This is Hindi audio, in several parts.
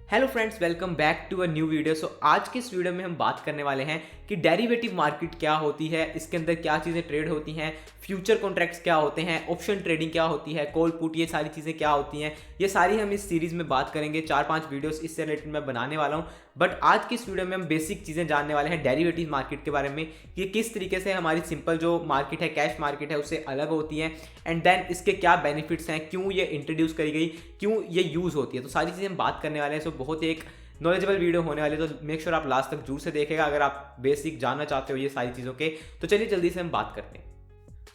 Hello friends, welcome back to a new video. आज की इस वीडियो में हम बात करने वाले हैं कि डेरिवेटिव मार्केट क्या होती है, इसके अंदर क्या चीज़ें ट्रेड होती हैं, फ्यूचर कॉन्ट्रैक्ट्स क्या होते हैं, ऑप्शन ट्रेडिंग क्या होती है, कॉल पुट, ये सारी चीज़ें क्या होती हैं। ये सारी हम इस सीरीज़ में बात करेंगे। 4-5 वीडियोस इससे रिलेटेड मैं बनाने वाला हूँ। बट आज की इस वीडियो में हम बेसिक चीज़ें जानने वाले हैं डेरिवेटिव मार्केट के बारे में, कि किस तरीके से हमारी सिंपल जो मार्केट है, कैश मार्केट है, उससे अलग होती है। एंड देन इसके क्या बेनिफिट्स हैं, क्यों ये इंट्रोड्यूस करी गई, क्यों ये यूज़ होती है, तो सारी चीज़ें हम बात करने वाले हैं। सो बहुत ही एक नॉलेजेबल वीडियो होने वाली है, तो मेक श्योर आप लास्ट तक जरूर से देखेगा अगर आप बेसिक जानना चाहते हो ये सारी चीज़ों के। तो चलिए जल्दी से हम बात करते हैं।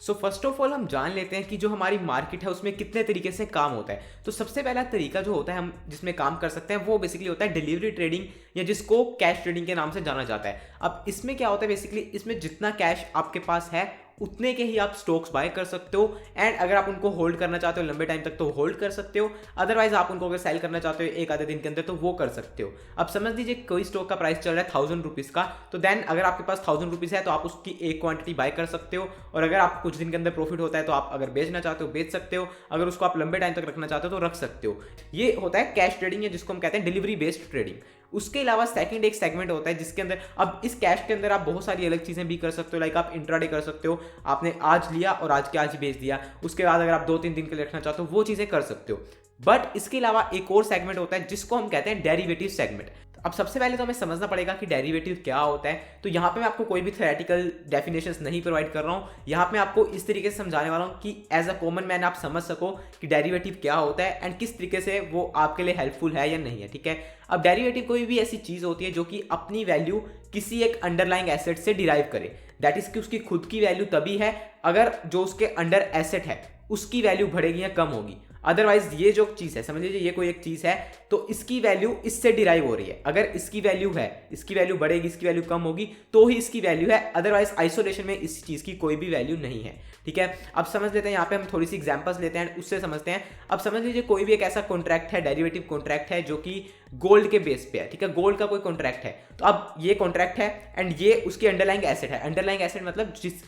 सो फर्स्ट ऑफ ऑल हम जान लेते हैं कि जो हमारी मार्केट है उसमें कितने तरीके से काम होता है। तो सबसे पहला तरीका जो होता है हम जिसमें काम कर सकते हैं वो बेसिकली होता है डिलीवरी ट्रेडिंग, या जिसको कैश ट्रेडिंग के नाम से जाना जाता है। अब इसमें क्या होता है, बेसिकली इसमें जितना कैश आपके पास है उतने के ही आप स्टॉक्स बाय कर सकते हो। एंड अगर आप उनको होल्ड करना चाहते हो लंबे टाइम तक तो होल्ड कर सकते हो, अदरवाइज आप उनको अगर सेल करना चाहते हो एक आधे दिन के अंदर तो वो कर सकते हो। अब समझ लीजिए कोई स्टॉक का प्राइस चल रहा है 1000 रुपीज़ का, तो देन अगर आपके पास 1000 रुपीज़ है तो आप उसकी एक क्वांटिटी बाय कर सकते हो। और अगर आप कुछ दिन के अंदर प्रॉफिट होता है तो आप अगर बेचना चाहते हो बेच सकते हो, अगर उसको आप लंबे टाइम तक रखना चाहते हो तो रख सकते हो। ये होता है कैश ट्रेडिंग, या जिसको हम कहते हैं डिलीवरी बेस्ड ट्रेडिंग। उसके अलावा सेकंड एक सेगमेंट होता है जिसके अंदर, अब इस कैश के अंदर आप बहुत सारी अलग चीजें भी कर सकते हो। लाइक आप इंट्राडे कर सकते हो, आपने आज लिया और आज के आज ही बेच दिया। उसके बाद अगर आप 2-3 दिन के लिए रखना चाहते हो वो चीजें कर सकते हो। बट इसके अलावा एक और सेगमेंट होता है जिसको हम कहते हैं डेरिवेटिव सेगमेंट। अब सबसे पहले तो हमें समझना पड़ेगा कि डेरिवेटिव क्या होता है। तो यहाँ पे मैं आपको कोई भी थ्योरेटिकल डेफिनेशंस नहीं प्रोवाइड कर रहा हूँ। यहाँ पे मैं आपको इस तरीके से समझाने वाला हूँ कि एज अ कॉमन मैन आप समझ सको कि डेरिवेटिव क्या होता है एंड किस तरीके से वो आपके लिए हेल्पफुल है या नहीं है। ठीक है, अब डेरिवेटिव कोई भी ऐसी चीज होती है जो कि अपनी वैल्यू किसी एक अंडरलाइंग एसेट से डिराइव करे। दैट इज कि उसकी खुद की वैल्यू तभी है अगर जो उसके अंडर एसेट है उसकी वैल्यू बढ़ेगी या कम होगी। अदरवाइज ये जो चीज है, समझ लीजिए ये कोई एक चीज है तो इसकी वैल्यू इससे डिराइव हो रही है। अगर इसकी वैल्यू है, इसकी वैल्यू बढ़ेगी, इसकी वैल्यू कम होगी तो ही इसकी वैल्यू है, अदरवाइज आइसोलेशन में इस चीज की कोई भी वैल्यू नहीं है। ठीक है, अब समझ लेते हैं, यहाँ पे हम थोड़ी सी एग्जांपल्स लेते हैं उससे समझते हैं। अब समझ लीजिए कोई भी एक ऐसा कॉन्ट्रैक्ट है, डेरिवेटिव कॉन्ट्रैक्ट है जो कि गोल्ड के बेस पे है। ठीक है, गोल्ड का कोई कॉन्ट्रैक्ट है, तो अब ये कॉन्ट्रैक्ट है एंड ये उसकी अंडरलाइंग एसेट है। अंडरलाइंग एसेट मतलब जिस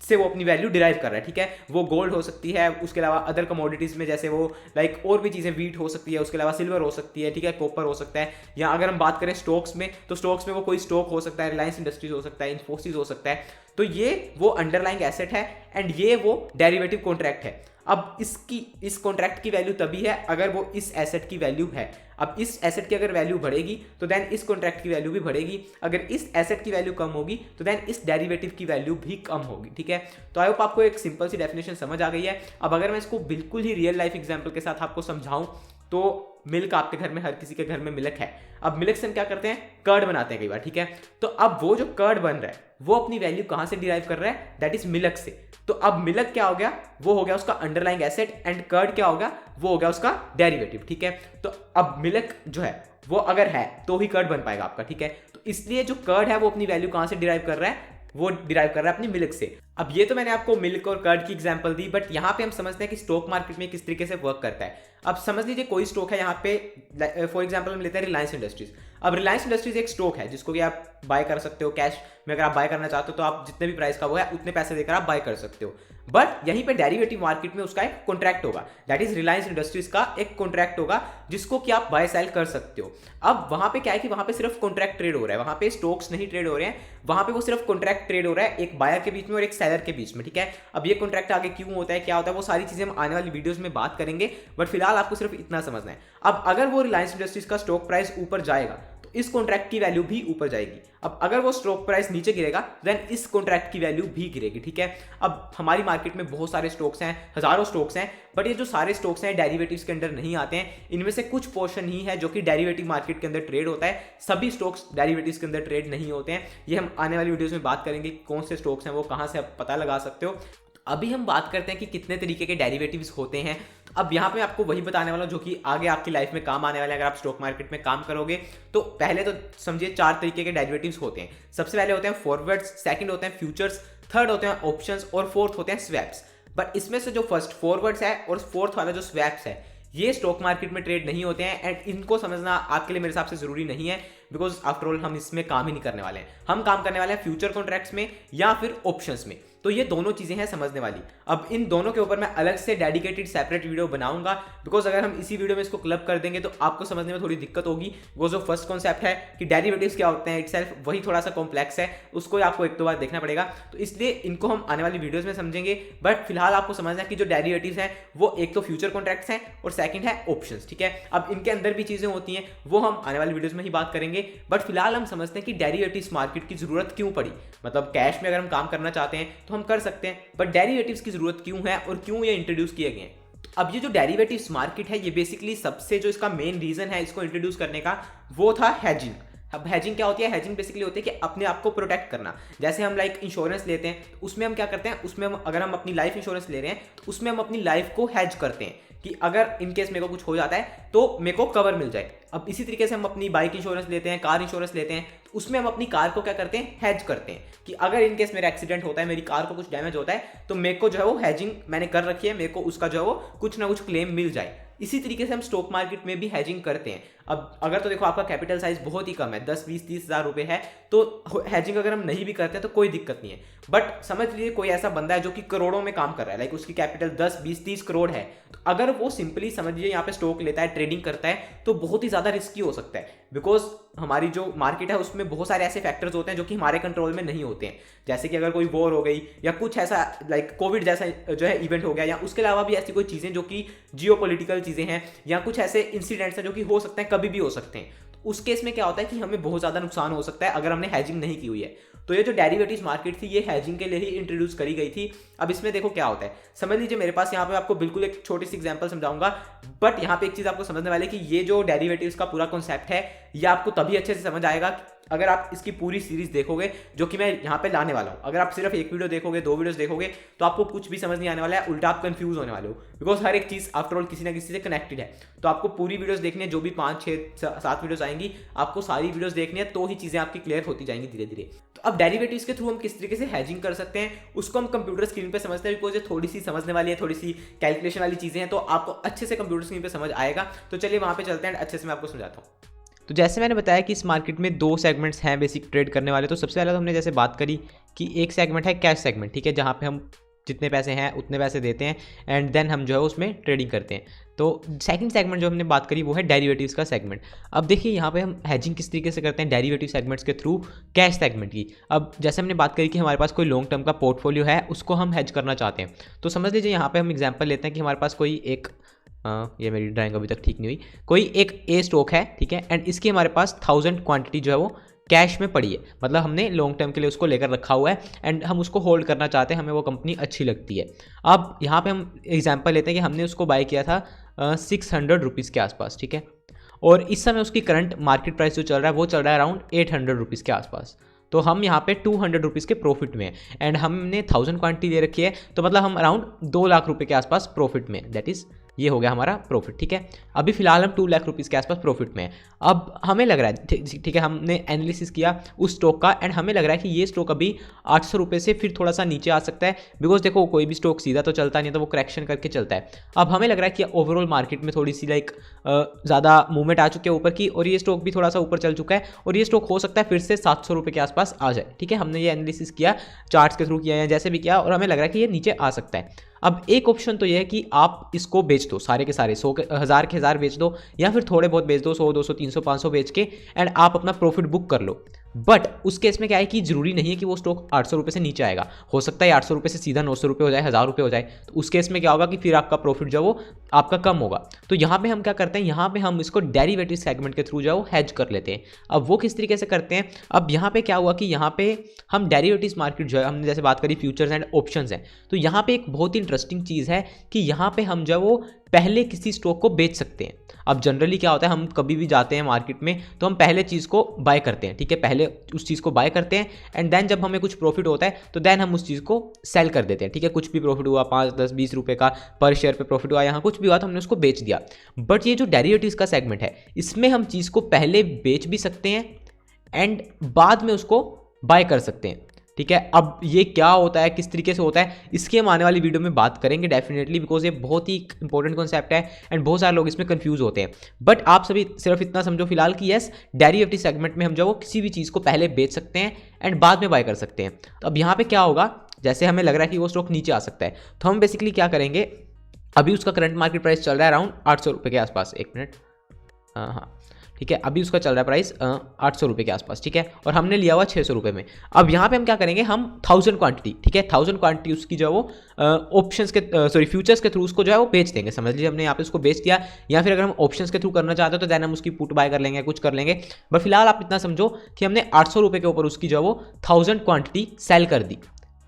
से वो अपनी वैल्यू डिराइव कर रहा है। ठीक है, वो गोल्ड हो सकती है, उसके अलावा अदर कमोडिटीज में जैसे वो लाइक और भी चीजें, वीट हो सकती है, उसके अलावा सिल्वर हो सकती है, ठीक है, कॉपर हो सकता है। या अगर हम बात करें स्टॉक्स में, तो स्टॉक्स में वो कोई स्टॉक हो सकता है, रिलायंस इंडस्ट्रीज हो सकता है, इन्फोसिस हो सकता है। तो ये वो अंडरलाइंग एसेट है एंड ये वो डेरिवेटिव कॉन्ट्रैक्ट है। अब इस कॉन्ट्रैक्ट की वैल्यू तभी है अगर वो इस एसेट की वैल्यू है। अब इस एसेट की अगर वैल्यू बढ़ेगी तो देन इस कॉन्ट्रैक्ट की वैल्यू भी बढ़ेगी। अगर इस एसेट की वैल्यू कम होगी तो देन इस डेरिवेटिव की वैल्यू भी कम होगी। ठीक है, तो आई होप आपको एक सिंपल सी डेफिनेशन समझ आ गई है। अब अगर मैं इसको बिल्कुल ही रियल लाइफ एग्जांपल के साथ आपको समझाऊं तो मिल्क आपके घर में, हर किसी के घर में मिल्क है। अब मिल्क से हम क्या करते हैं, कर्ड बनाते हैं कई बार। ठीक है, तो अब वो जो कर्ड बन रहा है वो अपनी वैल्यू कहां से डिराइव कर रहा है, दैट इज मिल्क से। तो अब मिल्क क्या हो गया, वो हो गया उसका अंडरलाइंग एसेट, एंड कर्ड क्या होगा, वो हो गया उसका डेरिवेटिव। ठीक है, तो अब मिल्क जो है वो अगर है तो ही कर्ड बन पाएगा आपका। ठीक है, तो इसलिए जो कर्ड है वो अपनी वैल्यू कहां से डिराइव कर रहा है, वो डिराइव कर रहा है अपनी मिल्क से। अब ये तो मैंने आपको मिल्क और कर्ड की एग्जांपल दी, बट यहाँ पे हम समझते हैं कि स्टॉक मार्केट में किस तरीके से वर्क करता है। अब समझ लीजिए कोई स्टॉक है, यहाँ पे फॉर एग्जांपल हम लेते हैं रिलायंस इंडस्ट्रीज। अब रिलायंस इंडस्ट्रीज एक स्टॉक है जिसको कि आप बाय कर सकते हो कैश में। अगर आप बाय करना चाहते हो तो आप जितने भी प्राइस का वो है उतने पैसे देकर आप बाय कर सकते हो। बट यहीं पे डेरिवेटिव मार्केट में उसका एक कॉन्ट्रैक्ट होगा, दैट इज रिलायंस इंडस्ट्रीज का एक कॉन्ट्रैक्ट होगा जिसको कि आप बाय सेल कर सकते हो। अब वहां पे क्या है कि वहां पे सिर्फ कॉन्ट्रैक्ट ट्रेड हो रहा है, वहां पे स्टॉक्स नहीं ट्रेड हो रहे हैं, वहां पे वो सिर्फ कॉन्ट्रैक्ट ट्रेड हो रहा है एक बायर के बीच में और एक सेलर के बीच में। ठीक है, अब ये कॉन्ट्रैक्ट आगे क्यों होता है, क्या होता है, वो सारी चीजें हम आने वाली वीडियोस में बात करेंगे। बट फिलहाल आपको सिर्फ इतना समझना है। अब अगर वो रिलायंस इंडस्ट्रीज का स्टॉक प्राइस ऊपर जाएगा तो इस कॉन्ट्रैक्ट की वैल्यू भी ऊपर जाएगी। अब अगर वो स्टॉक प्राइस नीचे गिरेगा देन इस कॉन्ट्रैक्ट की वैल्यू भी गिरेगी। ठीक है, अब हमारी मार्केट में बहुत सारे स्टॉक्स हैं, हजारों स्टॉक्स हैं, बट ये जो सारे स्टॉक्स हैं डेरिवेटिव्स के अंदर नहीं आते हैं। इनमें से कुछ पोर्शन ही है जो कि डेरिवेटिव मार्केट के अंदर ट्रेड होता है, सभी स्टॉक्स डेरिवेटिव्स के अंदर ट्रेड नहीं होते हैं। ये हम आने वाली वीडियोस में बात करेंगे कौन से स्टॉक्स हैं, वो कहां से आप पता लगा सकते हो। अभी हम बात करते हैं कि कितने तरीके के डेरिवेटिव्स होते हैं। तो अब यहाँ पे आपको वही बताने वाला हूं जो कि आगे आपकी लाइफ में काम आने वाले हैं। अगर आप स्टॉक मार्केट में काम करोगे तो पहले तो समझिए 4 तरीके के डेरिवेटिव्स होते हैं। सबसे पहले होते हैं फॉरवर्ड्स, सेकंड होते हैं फ्यूचर्स, थर्ड होते हैं ऑप्शंस और फोर्थ होते हैं स्वैप्स। बट इसमें से जो फर्स्ट फॉरवर्ड्स है और फोर्थ वाला जो स्वैप्स है ये स्टॉक मार्केट में ट्रेड नहीं होते हैं एंड इनको समझना आपके लिए मेरे हिसाब से जरूरी नहीं है, बिकॉज आफ्टर ऑल हम इसमें काम ही नहीं करने वाले हैं। हम काम करने वाले हैं फ्यूचर कॉन्ट्रैक्ट्स में या फिर ऑप्शंस में। तो ये दोनों चीज़ें हैं समझने वाली। अब इन दोनों के ऊपर मैं अलग से डेडिकेटेड सेपरेट वीडियो बनाऊंगा, बिकॉज अगर हम इसी वीडियो में इसको क्लब कर देंगे तो आपको समझने में थोड़ी दिक्कत होगी। वो जो फर्स्ट कॉन्सेप्ट है कि डेरिवेटिव्स क्या होते हैं इटसेल्फ, वही थोड़ा सा कॉम्प्लेक्स है, उसको आपको एक दो बार देखना पड़ेगा, तो इसलिए इनको हम आने वाली वीडियोस में समझेंगे। बट फिलहाल आपको समझना है कि जो डेरिवेटिव्स हैं वो एक तो फ्यूचर कॉन्ट्रैक्ट्स हैं और सेकंड है ऑप्शंस, ठीक है। अब इनके अंदर भी चीजें होती हैं, वो हम आने वाली वीडियोस में ही बात करेंगे। बट फिलहाल हम समझते हैं कि डेरिवेटिव्स मार्केट की जरूरत क्यों पड़ी, मतलब कैश में अगर हम काम करना चाहते हैं तो हम कर सकते हैं, बट डेरिवेटिव्स की जरूरत क्यों है और क्यों ये इंट्रोड्यूस किए गए हैं। अब ये जो डेरिवेटिव्स मार्केट है, ये बेसिकली सबसे जो इसका मेन रीजन है इसको इंट्रोड्यूस करने का, वो था हेजिंग। अब हेजिंग क्या होती है? हेजिंग बेसिकली होती है कि अपने आप को प्रोटेक्ट करना। जैसे हम लाइक इंश्योरेंस लेते हैं, तो उसमें हम क्या करते हैं, उसमें हम अगर हम अपनी लाइफ इंश्योरेंस ले रहे हैं तो उसमें हम अपनी लाइफ को हेज करते हैं कि अगर इन केस मेरे को कुछ हो जाता है तो मेरे को कवर मिल जाए। अब इसी तरीके से हम अपनी बाइक इंश्योरेंस लेते हैं, कार इंश्योरेंस लेते हैं, तो उसमें हम अपनी कार को क्या करते हैं, हेज करते हैं कि अगर इन केस मेरा एक्सीडेंट होता है, मेरी कार को कुछ डैमेज होता है, तो मेरे को जो है वो हेजिंग मैंने कर रखी है, मेरे को उसका जो है वो कुछ ना कुछ क्लेम मिल जाए। इसी तरीके से हम स्टॉक मार्केट में भी हेजिंग करते हैं। अब अगर तो देखो आपका कैपिटल साइज बहुत ही कम है, 10 20 30 हज़ार रुपए है, तो हेजिंग अगर हम नहीं भी करते हैं तो कोई दिक्कत नहीं है। बट समझ लीजिए कोई ऐसा बंदा है जो कि करोड़ों में काम कर रहा है, लाइक उसकी कैपिटल 10 20 30 करोड़ है, तो अगर वो सिंपली समझ लीजिए यहाँ पे स्टॉक लेता है, ट्रेडिंग करता है, तो बहुत ही ज्यादा रिस्की हो सकता है। बिकॉज हमारी जो मार्केट है उसमें बहुत सारे ऐसे फैक्टर्स होते हैं जो कि हमारे कंट्रोल में नहीं होते हैं, जैसे कि अगर कोई वॉर हो गई या कुछ ऐसा लाइक कोविड जैसा जो है इवेंट हो गया, या उसके अलावा भी ऐसी कोई चीजें जो कि जियोपॉलिटिकल चीजें हैं, या कुछ ऐसे इंसिडेंट्स हैं जो कि हो सकते हैं, कभी भी हो सकते हैं। तो उस केस में क्या होता है कि हमें बहुत ज्यादा नुकसान हो सकता है अगर हमने हेजिंग नहीं की हुई है। तो ये जो डेरिवेटिव्स मार्केट थी, ये हेजिंग के लिए ही इंट्रोड्यूस करी गई थी। अब इसमें देखो क्या होता है, समझ लीजिए मेरे पास यहाँ पे आपको बिल्कुल एक छोटी सी एग्जांपल समझाऊंगा, बट यहाँ पे एक चीज आपको समझने वाले कि ये जो डेरिवेटिव्स का पूरा कॉन्सेप्ट है, ये आपको तभी अच्छे से समझ आएगा अगर आप इसकी पूरी सीरीज देखोगे जो कि मैं यहाँ पे लाने वाला हूँ। अगर आप सिर्फ एक वीडियो देखोगे, 2 वीडियोस देखोगे, तो आपको कुछ भी समझ नहीं आने वाला है, उल्टा आप कंफ्यूज होने वाले हो, बिकॉज हर एक चीज आफ्टर ऑल किसी ना किसी से कनेक्टेड है। तो आपको पूरी वीडियोस देखनी है, जो भी 5 6 7 वीडियोस आएंगी, आपको सारी वीडियोस देखनी है, तो ही चीजें आपकी क्लियर होती जाएंगी धीरे धीरे। तो अब डेरिवेटिव्स के थ्रू हम किस तरीके से हेजिंग कर सकते हैं, उसको हम कंप्यूटर स्क्रीन पे समझते हैं, बिकॉज ये थोड़ी सी समझने वाली है, थोड़ी सी कैलकुलेशन वाली चीजें हैं, तो आपको अच्छे से कंप्यूटर स्क्रीन पे समझ आएगा। तो चलिए वहां पे चलते हैं, अच्छे से मैं आपको समझाता हूँ। तो जैसे मैंने बताया कि इस मार्केट में 2 सेगमेंट्स हैं बेसिक ट्रेड करने वाले। तो सबसे पहले तो हमने जैसे बात करी कि एक सेगमेंट है कैश सेगमेंट, ठीक है, जहाँ पे हम जितने पैसे हैं उतने पैसे देते हैं एंड देन हम जो है उसमें ट्रेडिंग करते हैं। तो सेकंड सेगमेंट जो हमने बात करी वो है डेरिवेटिव्स का सेगमेंट। अब देखिए यहाँ पे हम हेजिंग किस तरीके से करते हैं डेरिवेटिव सेगमेंट्स के थ्रू कैश सेगमेंट की। अब जैसे हमने बात करी कि हमारे पास कोई लॉन्ग टर्म का पोर्टफोलियो है, उसको हम हेज करना चाहते हैं। तो समझ लीजिए यहाँ पे हम एग्जाम्पल लेते हैं कि हमारे पास कोई एक ये मेरी ड्राइंग अभी तक ठीक नहीं हुई, कोई एक ए स्टॉक है, ठीक है, एंड इसकी हमारे पास 1000 क्वांटिटी जो है वो कैश में पड़ी है, मतलब हमने लॉन्ग टर्म के लिए उसको लेकर रखा हुआ है एंड हम उसको होल्ड करना चाहते हैं, हमें वो कंपनी अच्छी लगती है। अब यहाँ पे हम एग्जांपल लेते हैं कि हमने उसको बाय किया था 600 रुपीज़ के आसपास, ठीक है, और इस समय उसकी करंट मार्केट प्राइस जो चल रहा है वो चल रहा है अराउंड 800 रुपीज़ के आसपास। तो हम यहाँ पे 200 रुपीज़ के प्रॉफिट में एंड हमने 1000 क्वांटिटी ले रखी है, तो मतलब हम अराउंड 2 लाख रुपए के आसपास प्रॉफिट में, दैट इज़ ये हो गया हमारा प्रॉफिट, ठीक है। अभी फिलहाल हम 2 लाख रुपीज़ के आसपास प्रॉफिट में है। अब हमें लग रहा है, ठीक है, हमने एनालिसिस किया उस स्टॉक का एंड हमें लग रहा है कि ये स्टॉक अभी 800 रुपये से फिर थोड़ा सा नीचे आ सकता है, बिकॉज देखो कोई भी स्टॉक सीधा तो चलता नहीं है, तो वो करेक्शन करके चलता है। अब हमें लग रहा है कि ओवरऑल मार्केट में थोड़ी सी लाइक ज़्यादा मूवमेंट आ चुकी है ऊपर की, और ये स्टॉक भी थोड़ा सा ऊपर चल चुका है, और ये स्टॉक हो सकता है फिर से 700 रुपये के आसपास आ जाए, ठीक है। हमने ये एनालिसिस किया, चार्ट्स के थ्रू किया है, जैसे भी किया, और हमें लग रहा है कि ये नीचे आ सकता है। अब एक ऑप्शन तो ये है कि आप इसको बेच दो, सारे के सारे 100 के 1000 बेच दो, या फिर थोड़े बहुत बेच दो, 100 200 300 500 बेच के एंड आप अपना प्रॉफिट बुक कर लो। बट उस केस में क्या है कि जरूरी नहीं है कि वो स्टॉक 800 रुपये से नीचे आएगा, हो सकता है 800 रुपये से सीधा 900 रुपये हो जाए, 1000 रुपये हो जाए। तो उस केस में क्या होगा कि फिर आपका प्रॉफिट जो वो आपका कम होगा। तो यहाँ पे हम क्या करते हैं, यहाँ पे हम इसको डेरिवेटिव सेगमेंट के थ्रू जो है वो हेज कर लेते हैं। अब वो किस तरीके से करते हैं, अब यहाँ पे क्या हुआ कि यहाँ पे हम डेरिवेटिव्स मार्केट जो है, हमने जैसे बात करी फ्यूचर्स एंड ऑप्शंस हैं, तो यहाँ पे एक बहुत ही इंटरेस्टिंग चीज़ है कि यहाँ पे हम जो है वो पहले किसी स्टॉक को बेच सकते हैं। अब जनरली क्या होता है, हम कभी भी जाते हैं मार्केट में तो हम पहले चीज़ को बाय करते हैं, ठीक है, पहले उस चीज़ को बाय करते हैं एंड देन जब हमें कुछ प्रॉफिट होता है तो देन हम उस चीज़ को सेल कर देते हैं, ठीक है। कुछ भी प्रॉफिट हुआ, 5 10 20 रुपये का पर शेयर पे प्रॉफिट हुआ, यहाँ कुछ भी हुआ तो हमने उसको बेच दिया। बट ये जो डेरिवेटिव्स का सेगमेंट है, इसमें हम चीज़ को पहले बेच भी सकते हैं एंड बाद में उसको बाय कर सकते हैं, ठीक है। अब ये क्या होता है, किस तरीके से होता है, इसकी हम आने वाली वीडियो में बात करेंगे डेफिनेटली, बिकॉज ये बहुत ही इंपॉर्टेंट कॉन्सेप्ट है एंड बहुत सारे लोग इसमें कंफ्यूज होते हैं। बट आप सभी सिर्फ इतना समझो फिलहाल कि यस, डेरिवेटिव सेगमेंट में हम जो वो किसी भी चीज़ को पहले बेच सकते हैं एंड बाद में बाय कर सकते हैं। तो अब यहाँ पे क्या होगा, जैसे हमें लग रहा है कि वो स्टॉक नीचे आ सकता है, तो हम बेसिकली क्या करेंगे, अभी उसका करंट मार्केट प्राइस चल रहा है अराउंड 800 रुपये के आसपास, एक मिनट, हाँ ठीक है, अभी उसका चल रहा है प्राइस 800 रुपये के आसपास, ठीक है, और हमने लिया हुआ 600 रुपये में। अब यहाँ पे हम क्या करेंगे, हम 1000 क्वांटिटी, ठीक है, 1000 क्वांटिटी उसकी जो है वो ऑप्शंस के फ्यूचर्स के थ्रू उसको जो है वो बेच देंगे, समझ लीजिए हमने यहाँ पे उसको बेच दिया, या फिर अगर हम ऑप्शंस के थ्रू करना चाहते हो तो देन हम उसकी पुट बाय कर लेंगे, कुछ कर लेंगे, बट फिलहाल आप इतना समझो कि हमने 800 रुपये के ऊपर उसकी जो है वो 1000 क्वांटिटी सेल कर दी,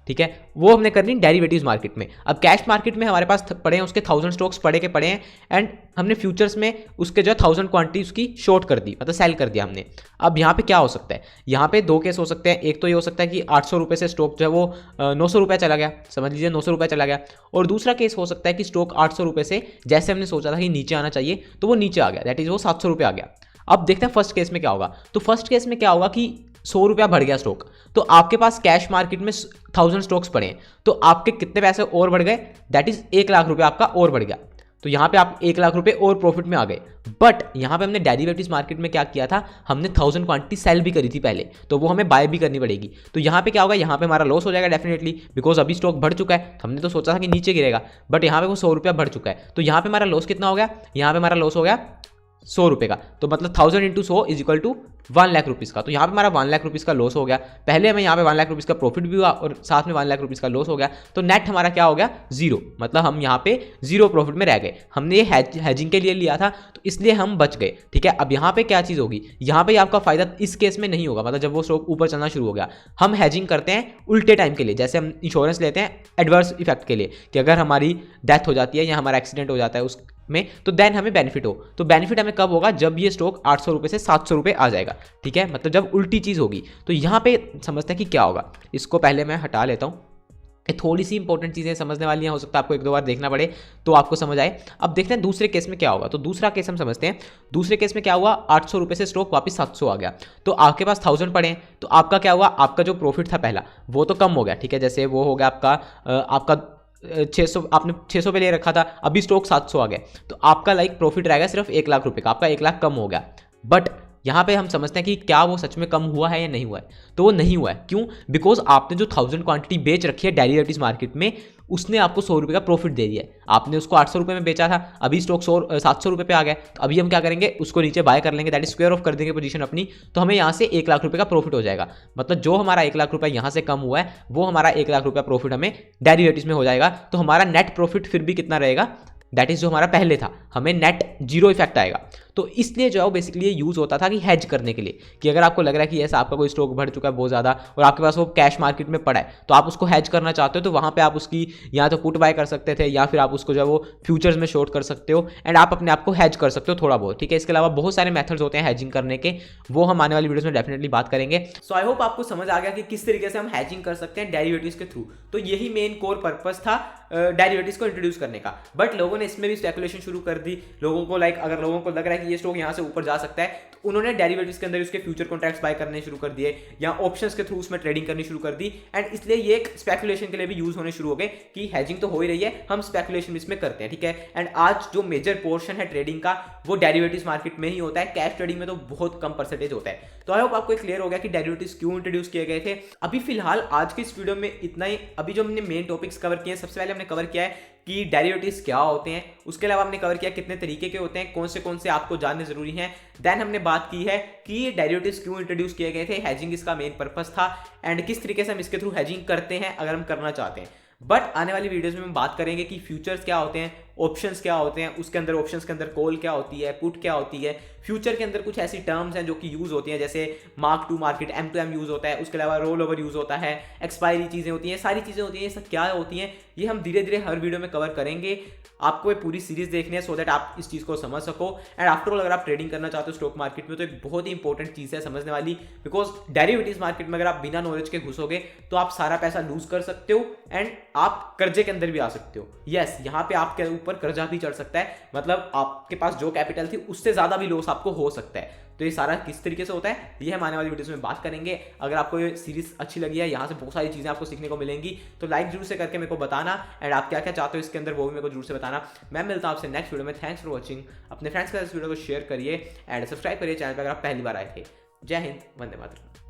ठीक है, वो हमने करनी डेरिवेटिव्स मार्केट में। अब कैश मार्केट में हमारे पास पड़े हैं उसके 1000 स्टॉक्स पड़े हैं, एंड हमने फ्यूचर्स में उसके जो है 1000 क्वांटिटी उसकी शॉर्ट कर दी, मतलब सेल कर दिया हमने। अब यहाँ पे क्या हो सकता है, यहाँ पे दो केस हो सकते हैं, एक तो ये हो सकता है कि 800 रुपये से स्टॉक जो है वो 900 रुपये चला गया, समझ लीजिए 900 रुपये चला गया, और दूसरा केस हो सकता है कि स्टॉक 800 रुपये से जैसे हमने सोचा था कि नीचे आना चाहिए तो वो नीचे आ गया, दैट इज वो 700 रुपये आ गया। अब देखते हैं फर्स्ट केस में क्या होगा। तो फर्स्ट केस में क्या होगा कि 100 रुपया बढ़ गया स्टॉक, तो आपके पास कैश मार्केट में 1000 स्टॉक्स पड़े हैं, तो आपके कितने पैसे और बढ़ गए, दैट इज 1 लाख रुपये आपका और बढ़ गया। तो यहाँ पे आप 1 लाख रुपये और प्रॉफिट में आ गए। बट यहाँ पे हमने डेरिवेटिव्स मार्केट में क्या किया था, हमने 1000 क्वांटिटी सेल भी करी थी पहले, तो वो हमें बाय भी करनी पड़ेगी। तो यहाँ पे क्या होगा, यहाँ पे हमारा लॉस हो जाएगा डेफिनेटली, बिकॉज अभी स्टॉक बढ़ चुका है, हमने तो सोचा था कि नीचे गिरेगा, बट यहाँ पे वो 100 रुपया बढ़ चुका है। तो यहाँ पे हमारा लॉस कितना हो गया, यहाँ पे हमारा लॉस हो गया 100 रुपये का, तो मतलब 1000 into 100 is equal to 1 lakh rupees का। तो यहाँ पे हमारा 1 लाख रुपीज़ का लॉस हो गया, पहले हमें यहाँ पे 1 लाख रुपीज़ का प्रॉफिट भी हुआ और साथ में 1 लाख रुपीज़ का लॉस हो गया, तो नेट हमारा क्या हो गया, जीरो, मतलब हम यहाँ पे जीरो प्रॉफिट में रह गए। हमने ये हैजिंग के लिए लिया था तो इसलिए हम बच गए, ठीक है। अब यहाँ पे क्या चीज़ होगी, यहाँ पे आपका फायदा इस केस में नहीं होगा, मतलब जब वो स्टॉक ऊपर चलना शुरू हो गया, हम हैजिंग करते हैं उल्टे टाइम के लिए, जैसे हम इंश्योरेंस लेते हैं एडवर्स इफेक्ट के लिए, कि अगर हमारी डेथ हो जाती है या हमारा एक्सीडेंट हो जाता है उस में, तो देन हमें बेनिफिट हो। तो बेनिफिट हमें कब होगा, जब ये स्टॉक 800 रुपये से 700 रुपये आ जाएगा, ठीक है, मतलब जब उल्टी चीज़ होगी। तो यहाँ पे समझते हैं कि क्या होगा, इसको पहले मैं हटा लेता हूँ, थोड़ी सी इंपॉर्टेंट चीज़ें समझने वाली हैं, हो सकता है आपको 1-2 बार देखना पड़े तो आपको समझ आए। अब देखते हैं दूसरे केस में क्या होगा। तो दूसरा केस हम समझते हैं, दूसरे केस में क्या हुआ, 800 रुपये से स्टॉक वापस 700 आ गया, तो आपके पास 1000 पड़े हैं, तो आपका क्या हुआ, आपका जो प्रॉफिट था पहला वो तो कम हो गया, ठीक है, जैसे वो हो गया आपका 600, आपने 600 पे ले रखा था, अभी स्टॉक 700 आ गया, तो आपका प्रॉफिट रहेगा सिर्फ 1 लाख रुपए का, आपका 1 लाख कम हो गया। बट यहाँ पे हम समझते हैं कि क्या वो सच में कम हुआ है या नहीं हुआ है, तो वो नहीं हुआ है। क्यों, बिकॉज आपने जो 1000 क्वांटिटी बेच रखी है डेरिवेटिव्स मार्केट में, उसने आपको 100 रुपये का प्रॉफिट दे दिया है। आपने उसको 800 रुपये में बेचा था, अभी स्टॉक 700 रुपये पे आ गया, तो अभी हम क्या करेंगे, उसको नीचे बाय कर लेंगे, दैट इज स्क्वायर ऑफ कर देंगे पोजीशन अपनी, तो हमें यहाँ से 1 लाख रुपये का प्रॉफिट हो जाएगा। मतलब जो हमारा 1 लाख रुपये यहाँ से कम हुआ है, वो हमारा 1 लाख रुपये प्रॉफिट हमें डेरिवेटिव्स में हो जाएगा। तो हमारा नेट प्रॉफिट फिर भी कितना रहेगा, दैट इज जो हमारा पहले था, हमें नेट जीरो इफेक्ट आएगा। तो इसलिए जो है वो बेसिकली ये यूज़ होता था कि हेज करने के लिए, कि अगर आपको लग रहा है कि ऐसा आपका कोई स्टॉक बढ़ चुका है बहुत ज़्यादा और आपके पास वो कैश मार्केट में पड़ा है, तो आप उसको हेज करना चाहते हो, तो वहाँ पे आप उसकी या तो पुट बाय कर सकते थे, या फिर आप उसको जो है वो फ्यूचर्स में शॉर्ट कर सकते हो, एंड आप अपने आप को हेज कर सकते हो थोड़ा बहुत, ठीक है। इसके अलावा बहुत सारे मेथड्स होते हैं हेजिंग करने के, वो हम आने वाली वीडियोस में डेफिनेटली बात करेंगे। सो आई होप आपको समझ आ गया कि किस तरीके से हम हेजिंग कर सकते हैं डेरिवेटिव्स के थ्रू। तो यही मेन कोर पर्पस था डेरिवेटिव्स को इंट्रोड्यूस करने का। बट लोगों ने इसमें भी स्पेकुलेशन शुरू कर दी, लोगों को अगर लोगों को लग रहा है कि ये स्टॉक यहाँ से ऊपर जा सकता है, तो उन्होंने डेरिवेटिव्स के अंदर उसके फ्यूचर कॉन्ट्रैक्ट्स बाय करने शुरू कर दिए, या ऑप्शंस के थ्रू उसमें ट्रेडिंग करनी शुरू कर दी, एंड इसलिए ये एक स्पेकुलेशन के लिए भी यूज होने शुरू हो गए कि हेजिंग तो हो ही रही है, हम स्पेकुलेशन इसमें करते हैं, ठीक है। एंड आज जो मेजर पोर्शन है ट्रेडिंग का वो डेरिवेटिव्स मार्केट में ही होता है, कैश ट्रेडिंग में तो बहुत कम परसेंटेज होता है। तो आई होप आपको क्लियर हो गया कि डेरिवेटिव्स क्यों इंट्रोड्यूस किए गए थे। अभी फिलहाल आज के इस वीडियो में इतना ही। अभी जो हमने मेन टॉपिक्स कवर किए हैं, सबसे पहले हमने कवर किया है कि डेरिवेटिव्स क्या होते हैं, उसके अलावा हमने कवर किया कितने तरीके के होते हैं, कौन से आपको जानने जरूरी हैं। देन हमने बात की है कि डेरिवेटिव्स क्यों इंट्रोड्यूस किए गए थे, हेजिंग इसका मेन पर्पस था, एंड किस तरीके से हम इसके थ्रू हेजिंग करते हैं अगर हम करना चाहते हैं। बट आने वाली वीडियोस में हम बात करेंगे कि फ्यूचर्स क्या होते हैं, ऑप्शंस क्या होते हैं, उसके अंदर ऑप्शंस के अंदर कॉल क्या होती है, पुट क्या होती है, फ्यूचर के अंदर कुछ ऐसी टर्म्स हैं जो कि यूज होती हैं, जैसे mark to market, M to M use होता है, उसके अलावा रोल ओवर यूज होता है, एक्सपायरी चीजें होती हैं, सारी चीजें होती हैं। ये सब क्या होती हैं, ये हम धीरे धीरे हर वीडियो में कवर करेंगे। आपको ये पूरी सीरीज देखनी है सो दैट आप इस चीज को समझ सको। एंड आफ्टर ऑल अगर आप ट्रेडिंग करना चाहते हो स्टॉक मार्केट में, तो एक बहुत ही इंपॉर्टेंट चीज है समझने वाली, बिकॉज डेरिवेटिव्स मार्केट में अगर आप बिना नॉलेज के घुसोगे तो आप सारा पैसा लूज कर सकते हो, एंड आप कर्जे के अंदर भी आ सकते हो। यस, यहाँ पे आपके ऊपर कर्जा भी चढ़ सकता है, मतलब आपके पास जो कैपिटल थी उससे ज्यादा भी लॉस आपको हो सकता है। तो ये सारा किस तरीके से होता है, ये हम आने वाली वीडियोस में बात करेंगे। अगर आपको ये सीरीज अच्छी लगी है, यहाँ से बहुत सारी चीजें आपको सीखने को मिलेंगी, तो लाइक जरूर से करके मेरे को बताना, एंड आप क्या क्या चाहते हो इसके अंदर वो भी मेरे को जरूर से बताना। मैं मिलता हूँ आपसे नेक्स्ट वीडियो में। Thanks for watching. अपने फ्रेंड्स के साथ इस वीडियो को शेयर करिए एंड सब्सक्राइब करिए चैनल पर अगर आप पहली बार आए थे। जय हिंद, वंदे मातरम।